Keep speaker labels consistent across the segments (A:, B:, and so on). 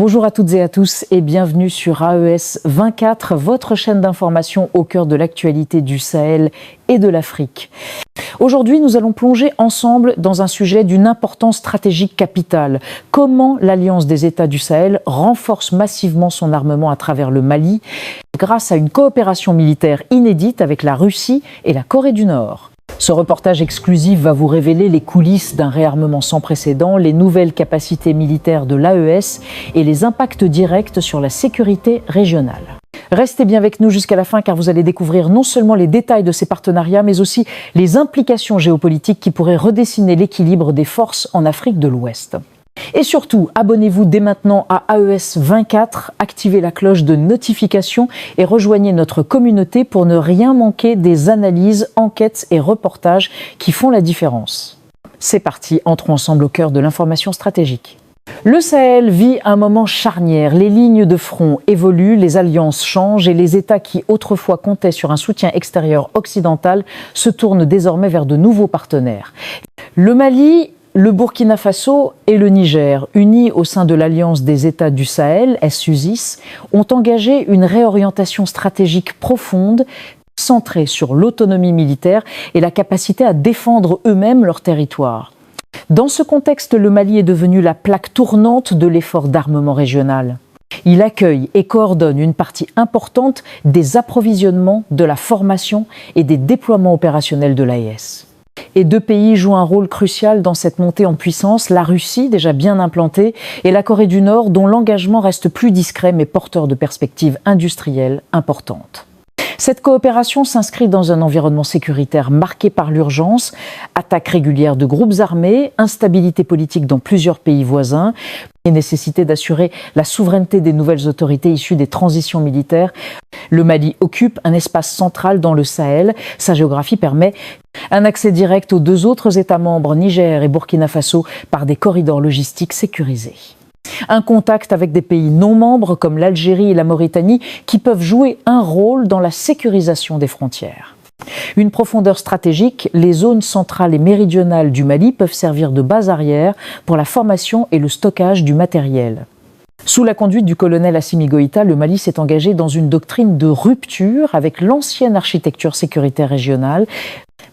A: Bonjour à toutes et à tous et bienvenue sur AES 24, votre chaîne d'information au cœur de l'actualité du Sahel et de l'Afrique. Aujourd'hui, nous allons plonger ensemble dans un sujet d'une importance stratégique capitale. Comment l'Alliance des États du Sahel renforce massivement son armement à travers le Mali grâce à une coopération militaire inédite avec la Russie et la Corée du Nord. Ce reportage exclusif va vous révéler les coulisses d'un réarmement sans précédent, les nouvelles capacités militaires de l'AES et les impacts directs sur la sécurité régionale. Restez bien avec nous jusqu'à la fin car vous allez découvrir non seulement les détails de ces partenariats, mais aussi les implications géopolitiques qui pourraient redessiner l'équilibre des forces en Afrique de l'Ouest. Et surtout, abonnez-vous dès maintenant à AES 24, activez la cloche de notification et rejoignez notre communauté pour ne rien manquer des analyses, enquêtes et reportages qui font la différence. C'est parti, entrons ensemble au cœur de l'information stratégique. Le Sahel vit un moment charnière, les lignes de front évoluent, les alliances changent et les États qui autrefois comptaient sur un soutien extérieur occidental se tournent désormais vers de nouveaux partenaires. Le Mali, le Burkina Faso et le Niger, unis au sein de l'Alliance des États du Sahel, SUSIS, ont engagé une réorientation stratégique profonde, centrée sur l'autonomie militaire et la capacité à défendre eux-mêmes leur territoire. Dans ce contexte, le Mali est devenu la plaque tournante de l'effort d'armement régional. Il accueille et coordonne une partie importante des approvisionnements, de la formation et des déploiements opérationnels de l'AES. Et deux pays jouent un rôle crucial dans cette montée en puissance, la Russie, déjà bien implantée, et la Corée du Nord, dont l'engagement reste plus discret mais porteur de perspectives industrielles importantes. Cette coopération s'inscrit dans un environnement sécuritaire marqué par l'urgence, attaques régulières de groupes armés, instabilité politique dans plusieurs pays voisins, et nécessité d'assurer la souveraineté des nouvelles autorités issues des transitions militaires. Le Mali occupe un espace central dans le Sahel. Sa géographie permet un accès direct aux deux autres États membres, Niger et Burkina Faso, par des corridors logistiques sécurisés. Un contact avec des pays non membres comme l'Algérie et la Mauritanie qui peuvent jouer un rôle dans la sécurisation des frontières. Une profondeur stratégique, les zones centrales et méridionales du Mali peuvent servir de base arrière pour la formation et le stockage du matériel. Sous la conduite du colonel Assimi Goïta, le Mali s'est engagé dans une doctrine de rupture avec l'ancienne architecture sécuritaire régionale.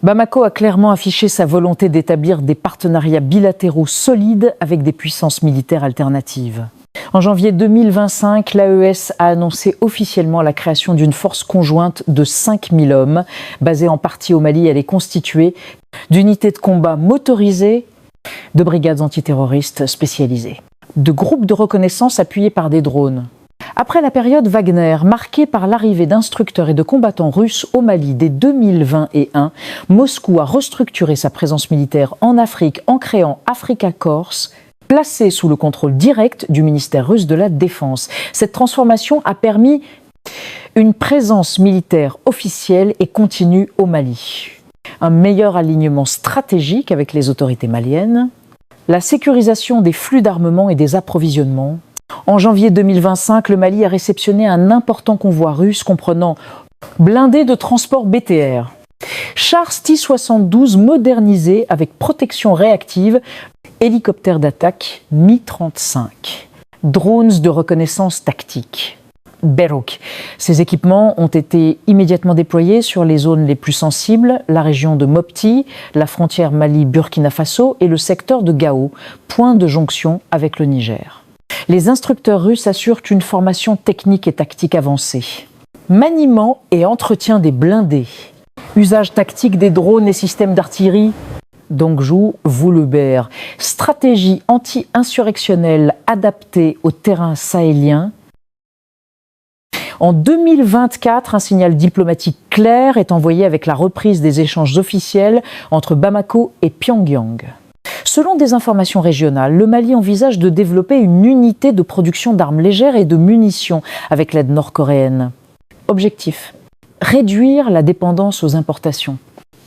A: Bamako a clairement affiché sa volonté d'établir des partenariats bilatéraux solides avec des puissances militaires alternatives. En janvier 2025, l'AES a annoncé officiellement la création d'une force conjointe de 5000 hommes. Basée en partie au Mali, elle est constituée d'unités de combat motorisées, de brigades antiterroristes spécialisées, de groupes de reconnaissance appuyés par des drones. Après la période Wagner, marquée par l'arrivée d'instructeurs et de combattants russes au Mali dès 2021, Moscou a restructuré sa présence militaire en Afrique en créant Africa Corps, placée sous le contrôle direct du ministère russe de la Défense. Cette transformation a permis une présence militaire officielle et continue au Mali, un meilleur alignement stratégique avec les autorités maliennes, la sécurisation des flux d'armement et des approvisionnements. En janvier 2025, le Mali a réceptionné un important convoi russe comprenant blindés de transport BTR, chars T-72 modernisés avec protection réactive, hélicoptères d'attaque Mi-35, drones de reconnaissance tactique, Beruk. Ces équipements ont été immédiatement déployés sur les zones les plus sensibles, la région de Mopti, la frontière Mali-Burkina Faso et le secteur de Gao, point de jonction avec le Niger. Les instructeurs russes assurent une formation technique et tactique avancée. Maniement et entretien des blindés. Usage tactique des drones et systèmes d'artillerie. Dongju, Vouleubert. Stratégie anti-insurrectionnelle adaptée au terrain sahélien. En 2024, un signal diplomatique clair est envoyé avec la reprise des échanges officiels entre Bamako et Pyongyang. Selon des informations régionales, le Mali envisage de développer une unité de production d'armes légères et de munitions avec l'aide nord-coréenne. Objectif : réduire la dépendance aux importations.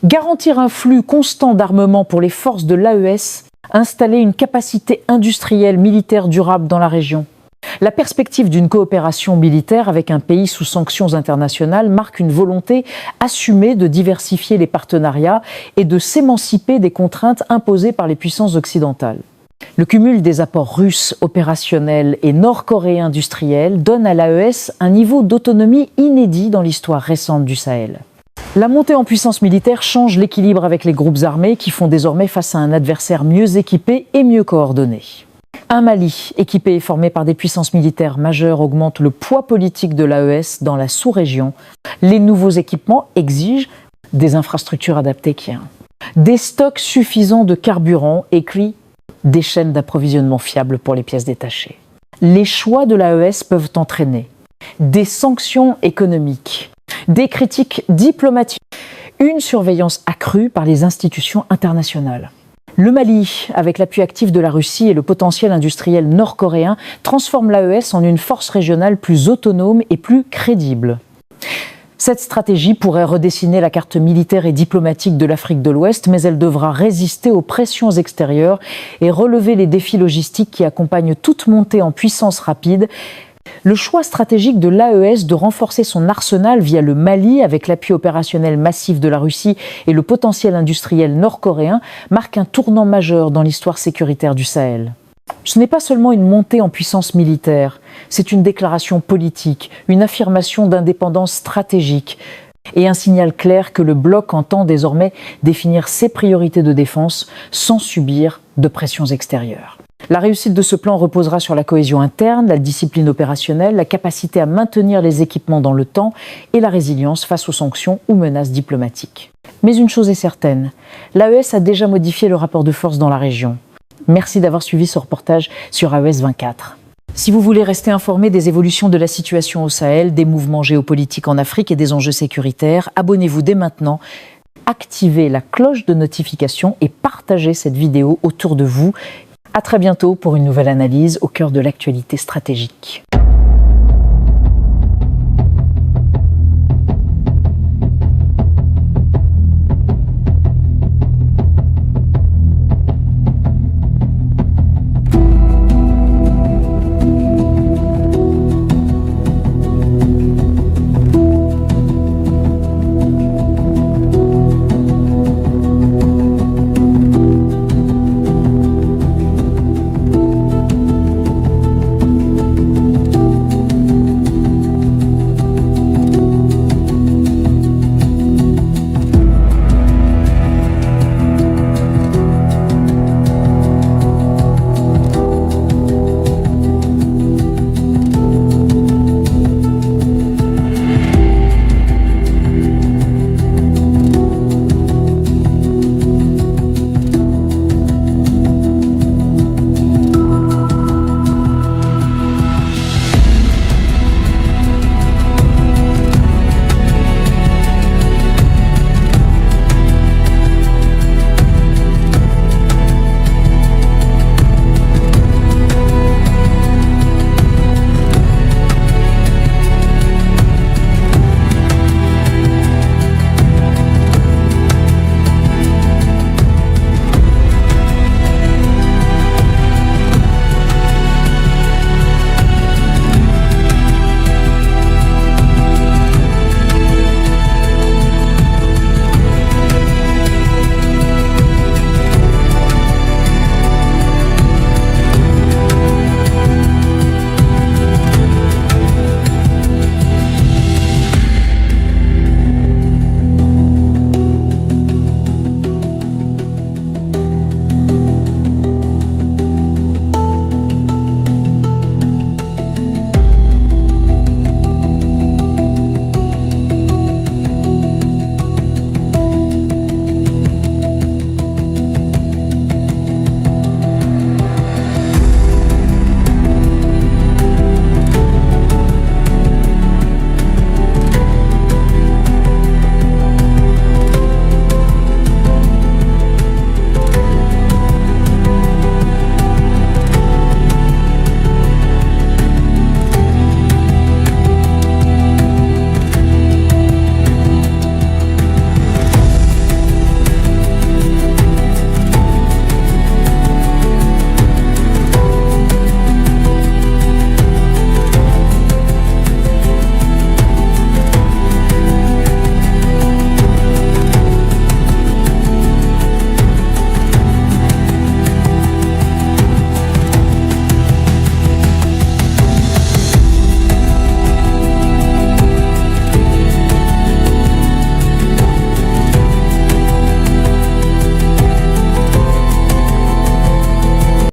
A: Garantir un flux constant d'armement pour les forces de l'AES, installer une capacité industrielle militaire durable dans la région. La perspective d'une coopération militaire avec un pays sous sanctions internationales marque une volonté assumée de diversifier les partenariats et de s'émanciper des contraintes imposées par les puissances occidentales. Le cumul des apports russes opérationnels et nord-coréens industriels donne à l'AES un niveau d'autonomie inédit dans l'histoire récente du Sahel. La montée en puissance militaire change l'équilibre avec les groupes armés qui font désormais face à un adversaire mieux équipé et mieux coordonné. Un Mali équipé et formé par des puissances militaires majeures augmente le poids politique de l'AES dans la sous-région. Les nouveaux équipements exigent des infrastructures adaptées, des stocks suffisants de carburant et des chaînes d'approvisionnement fiables pour les pièces détachées. Les choix de l'AES peuvent entraîner des sanctions économiques, des critiques diplomatiques, une surveillance accrue par les institutions internationales. Le Mali, avec l'appui actif de la Russie et le potentiel industriel nord-coréen, transforme l'AES en une force régionale plus autonome et plus crédible. Cette stratégie pourrait redessiner la carte militaire et diplomatique de l'Afrique de l'Ouest, mais elle devra résister aux pressions extérieures et relever les défis logistiques qui accompagnent toute montée en puissance rapide. Le choix stratégique de l'AES de renforcer son arsenal via le Mali, avec l'appui opérationnel massif de la Russie et le potentiel industriel nord-coréen, marque un tournant majeur dans l'histoire sécuritaire du Sahel. Ce n'est pas seulement une montée en puissance militaire, c'est une déclaration politique, une affirmation d'indépendance stratégique et un signal clair que le bloc entend désormais définir ses priorités de défense sans subir de pressions extérieures. La réussite de ce plan reposera sur la cohésion interne, la discipline opérationnelle, la capacité à maintenir les équipements dans le temps et la résilience face aux sanctions ou menaces diplomatiques. Mais une chose est certaine, l'AES a déjà modifié le rapport de force dans la région. Merci d'avoir suivi ce reportage sur AES 24. Si vous voulez rester informé des évolutions de la situation au Sahel, des mouvements géopolitiques en Afrique et des enjeux sécuritaires, abonnez-vous dès maintenant, activez la cloche de notification et partagez cette vidéo autour de vous. À très bientôt pour une nouvelle analyse au cœur de l'actualité stratégique.